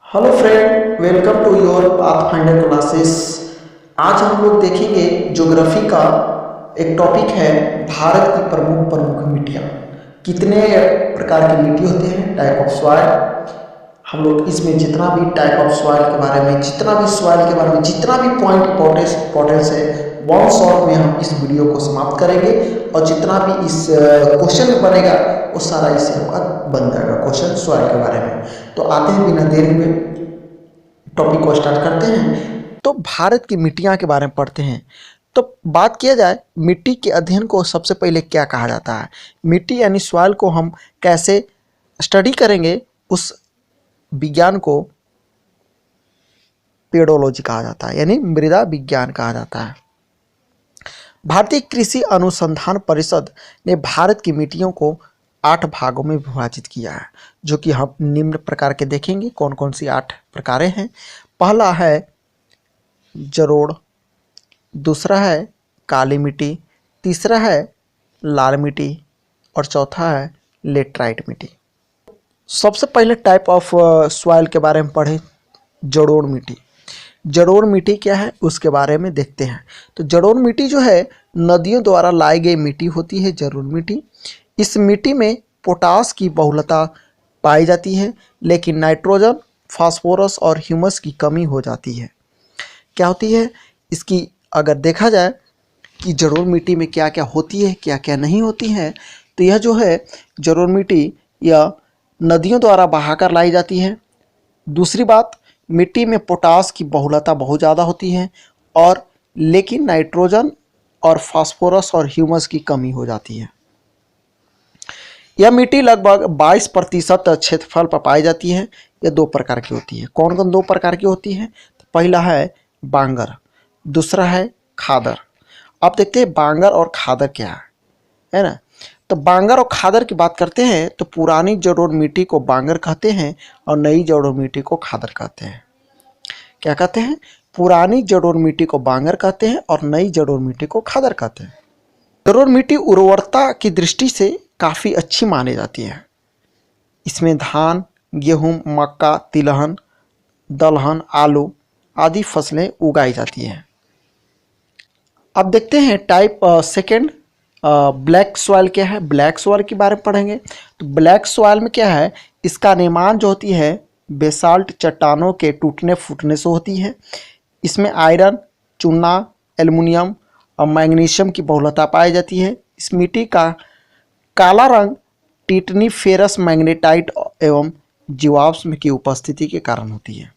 Hello friend, welcome to your Pathfinder classes. आज हम लोग देखेंगे ज्योग्राफी का एक टॉपिक है भारत की प्रमुख प्रमुख मिट्टियाँ। कितने प्रकार की मिट्टी होते हैं, टाइप ऑफ सॉइल। हम लोग इसमें जितना भी टाइप ऑफ सॉइल के बारे में, जितना भी सॉइल के बारे में, जितना भी पॉइंट इंपॉर्टेंस है, वन शॉट में हम इस वीडियो को समाप्त करेंगे। और जितना भी इस क्वेश्चन में बनेगा वो सारा इससे आपका बन जाएगा क्वेश्चन सॉइल के बारे में। तो आते हैं बिना देरी में टॉपिक को स्टार्ट करते हैं। तो भारत की मिट्टियाँ के बारे में पढ़ते हैं। तो बात किया जाए मिट्टी के अध्ययन को सबसे पहले क्या कहा जाता है, मिट्टी यानी सॉइल को हम कैसे स्टडी करेंगे, उस विज्ञान को पेडोलॉजी कहा जाता है, यानी मृदा विज्ञान कहा जाता है। भारतीय कृषि अनुसंधान परिषद ने भारत की मिट्टियों को 8 भागों में विभाजित किया है, जो कि हम निम्न प्रकार के देखेंगे। कौन कौन सी 8 प्रकारें हैं। पहला है जलोढ़, दूसरा है काली मिट्टी, तीसरा है लाल मिट्टी और चौथा है लेटराइट मिट्टी। सबसे पहले टाइप ऑफ सॉइल के बारे में पढ़ें, जलोढ़ मिट्टी। जलोढ़ मिट्टी क्या है उसके बारे में देखते हैं। तो जलोढ़ मिट्टी जो है नदियों द्वारा लाई गई मिट्टी होती है जलोढ़ मिट्टी। इस मिट्टी में पोटास की बहुलता पाई जाती है, लेकिन नाइट्रोजन, फास्फोरस और ह्यूमस की कमी हो जाती है। क्या होती है इसकी, अगर देखा जाए कि जलोढ़ मिट्टी में क्या क्या होती है, क्या क्या नहीं होती है, तो यह जो है जलोढ़ मिट्टी यह नदियों द्वारा बहाकर लाई जाती है। दूसरी बात, मिट्टी में पोटास की बहुलता बहुत ज़्यादा होती है और लेकिन नाइट्रोजन और फास्फोरस और ह्यूमस की कमी हो जाती है। यह मिट्टी लगभग 22% क्षेत्रफल पर पाई जाती है। यह 2 प्रकार की होती है। कौन कौन 2 प्रकार की होती है, तो पहला है बांगर, दूसरा है खादर। अब देखते हैं बांगर और खादर क्या है ना। तो बांगर और खादर की बात करते हैं तो पुरानी जलोढ़ मिट्टी को बांगर कहते हैं और नई जलोढ़ मिट्टी को खादर कहते हैं। क्या कहते हैं, पुरानी जलोढ़ मिट्टी को बांगर कहते हैं और नई जलोढ़ मिट्टी को खादर कहते हैं। जलोढ़ मिट्टी उर्वरता की दृष्टि से काफ़ी अच्छी मानी जाती है। इसमें धान, गेहूं, मक्का, तिलहन, दलहन, आलू आदि फसलें उगाई जाती हैं। अब देखते हैं टाइप सेकेंड, ब्लैक सॉइल क्या है। ब्लैक सॉइल के बारे में पढ़ेंगे। तो ब्लैक सॉइल में क्या है, इसका निर्माण जो होती है बेसाल्ट चट्टानों के टूटने फूटने से होती है। इसमें आयरन, चूना, एल्युमिनियम और मैग्नीशियम की बहुलता पाई जाती है। इस मिट्टी का काला रंग टिटनी फेरस मैग्नेटाइट एवं जीवाश्म की उपस्थिति के कारण होती है।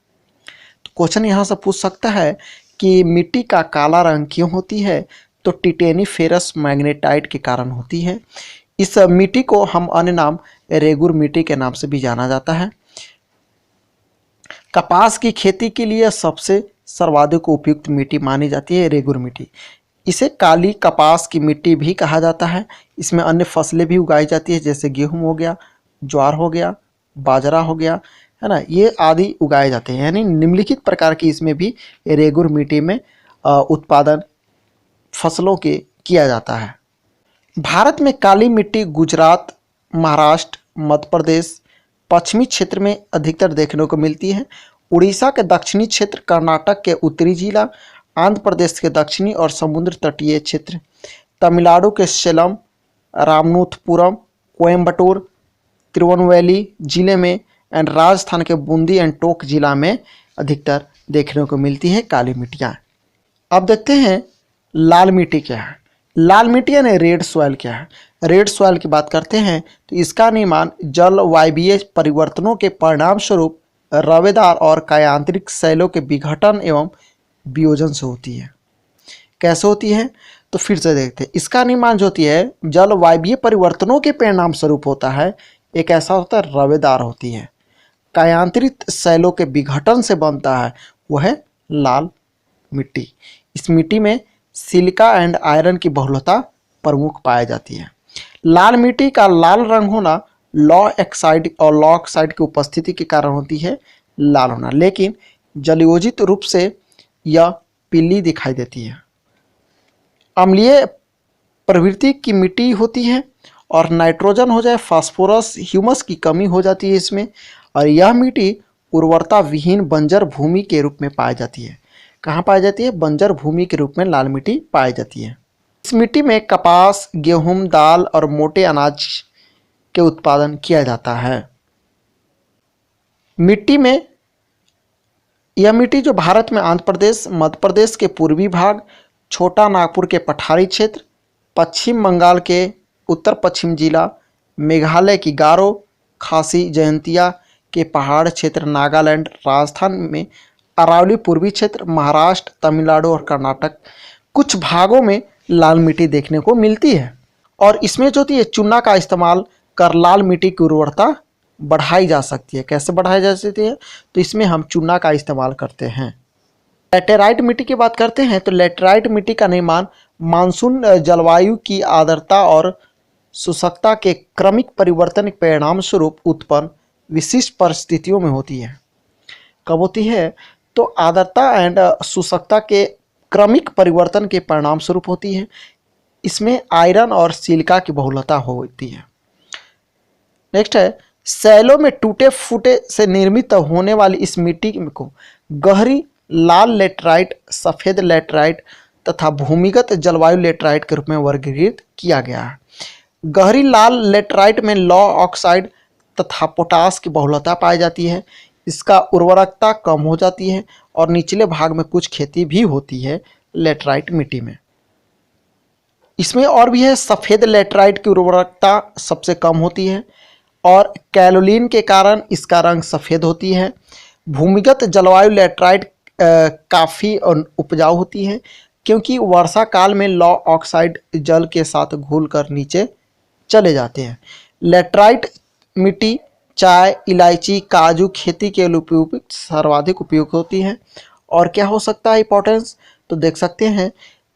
तो क्वेश्चन यहाँ से पूछ सकता है कि मिट्टी का काला रंग क्यों होती है, तो टिटेनी फेरस मैग्नेटाइट के कारण होती है। इस मिट्टी को हम अन्य नाम रेगुर मिट्टी के नाम से भी जाना जाता है। कपास की खेती के लिए सबसे सर्वाधिक उपयुक्त मिट्टी मानी जाती है रेगुर मिट्टी। इसे काली कपास की मिट्टी भी कहा जाता है। इसमें अन्य फसलें भी उगाई जाती है, जैसे गेहूं हो गया, ज्वार हो गया, बाजरा हो गया, है ना, ये आदि उगाए जाते हैं। यानी निम्नलिखित प्रकार की इसमें भी रेगुर मिट्टी में उत्पादन फसलों के किया जाता है। भारत में काली मिट्टी गुजरात, महाराष्ट्र, मध्य प्रदेश पश्चिमी क्षेत्र में अधिकतर देखने को मिलती है। उड़ीसा के दक्षिणी क्षेत्र, कर्नाटक के उत्तरी जिला, आंध्र प्रदेश के दक्षिणी और समुद्र तटीय क्षेत्र, तमिलनाडु के सेलम, रामनाथपुरम, कोयम्बटूर, तिरुवनवली जिले में एंड राजस्थान के बूंदी एंड टोंक जिला में अधिकतर देखने को मिलती है काली मिट्टियाँ। अब देखते हैं लाल मिट्टी क्या है। लाल मिट्टी यानी रेड सॉइल क्या है। रेड सॉइल की बात करते हैं तो इसका निर्माण जलवायवीय परिवर्तनों के परिणाम स्वरूप रवेदार और कायांतरिक शैलों के विघटन एवं वियोजन से होती है। कैसे होती है, तो फिर से देखते हैं। इसका निर्माण जो होती है जलवायवीय परिवर्तनों के परिणाम स्वरूप होता है। एक ऐसा होता है रवेदार होती है, कायांतरित शैलों के विघटन से बनता है, वह है लाल मिट्टी। इस मिट्टी में सिलिका एंड आयरन की बहुलता प्रमुख पाई जाती है। लाल मिट्टी का लाल रंग होना लॉ ऑक्साइड और लॉ ऑक्साइड की उपस्थिति के कारण होती है लाल होना, लेकिन जलयोजित रूप से यह पीली दिखाई देती है। अम्लीय प्रवृत्ति की मिट्टी होती है और नाइट्रोजन हो जाए, फास्फोरस, ह्यूमस की कमी हो जाती है इसमें, और यह मिट्टी उर्वरता विहीन बंजर भूमि के रूप में पाई जाती है। कहाँ पाई जाती है? बंजर भूमि के रूप में लाल मिट्टी पाई जाती है। इस मिट्टी में कपास, गेहूं, दाल और मोटे अनाज के उत्पादन किया जाता है। यह मिट्टी जो भारत में आंध्र प्रदेश, मध्य प्रदेश के पूर्वी भाग, छोटा नागपुर के पठारी क्षेत्र, पश्चिम बंगाल के उत्तर पश्चिम जिला, मेघालय की गारो, खासी, जयंतिया के पहाड़ क्षेत्र, नागालैंड, राजस्थान में अरावली पूर्वी क्षेत्र, महाराष्ट्र, तमिलनाडु और कर्नाटक कुछ भागों में लाल मिट्टी देखने को मिलती है। और इसमें जो होती है चूना का इस्तेमाल कर लाल मिट्टी की उर्वरता बढ़ाई जा सकती है। कैसे बढ़ाई जा सकती है? तो इसमें हम चूना का इस्तेमाल करते हैं। लैटेराइट मिट्टी की बात करते हैं तो लैटेराइट मिट्टी का निर्माण मानसून जलवायु की आर्द्रता और शुष्कता के क्रमिक परिवर्तन के परिणाम स्वरूप उत्पन्न विशिष्ट परिस्थितियों में होती है। कब होती है? तो आर्द्रता एंड शुष्कता के क्रमिक परिवर्तन के परिणाम स्वरूप होती है। इसमें आयरन और सिलिका की बहुलता होती है। नेक्स्ट है, शैलों में टूटे फूटे से निर्मित होने वाली इस मिट्टी को गहरी लाल लेटराइट, सफ़ेद लेटराइट तथा भूमिगत जलवायु लेटराइट के रूप में वर्गीकृत किया गया है। गहरी लाल लेटराइट में लौह ऑक्साइड तथा पोटास की बहुलता पाई जाती है। इसका उर्वरकता कम हो जाती है और निचले भाग में कुछ खेती भी होती है लेटराइट मिट्टी में। इसमें और भी है, सफ़ेद लेटराइट की उर्वरकता सबसे कम होती है और कैलोलिन के कारण इसका रंग सफ़ेद होती है। भूमिगत जलवायु लेटराइट काफ़ी उपजाऊ होती है क्योंकि वर्षा काल में लौह ऑक्साइड जल के साथ घुलकर नीचे चले जाते हैं। लेटराइट मिट्टी चाय, इलायची, काजू खेती के लिए सर्वाधिक उपयोग होती है। और क्या हो सकता है इंपॉर्टेंस? तो देख सकते हैं,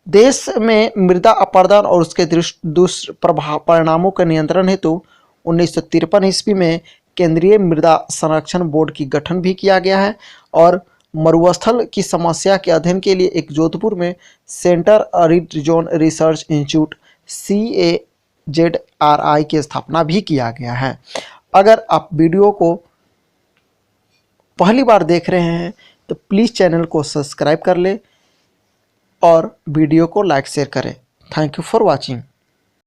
देश में मृदा अपरदन और उसके दुष्प्रभाव परिणामों के नियंत्रण हेतु 1953 ईस्वी में केंद्रीय मृदा संरक्षण बोर्ड की गठन भी किया गया है और मरुस्थल की समस्या के अध्ययन के लिए एक जोधपुर में centre arid zone research institute CAZRI की स्थापना भी किया गया है। अगर आप वीडियो को पहली बार देख रहे हैं तो प्लीज़ चैनल को सब्सक्राइब कर ले और वीडियो को लाइक शेयर करें। Thank you for watching.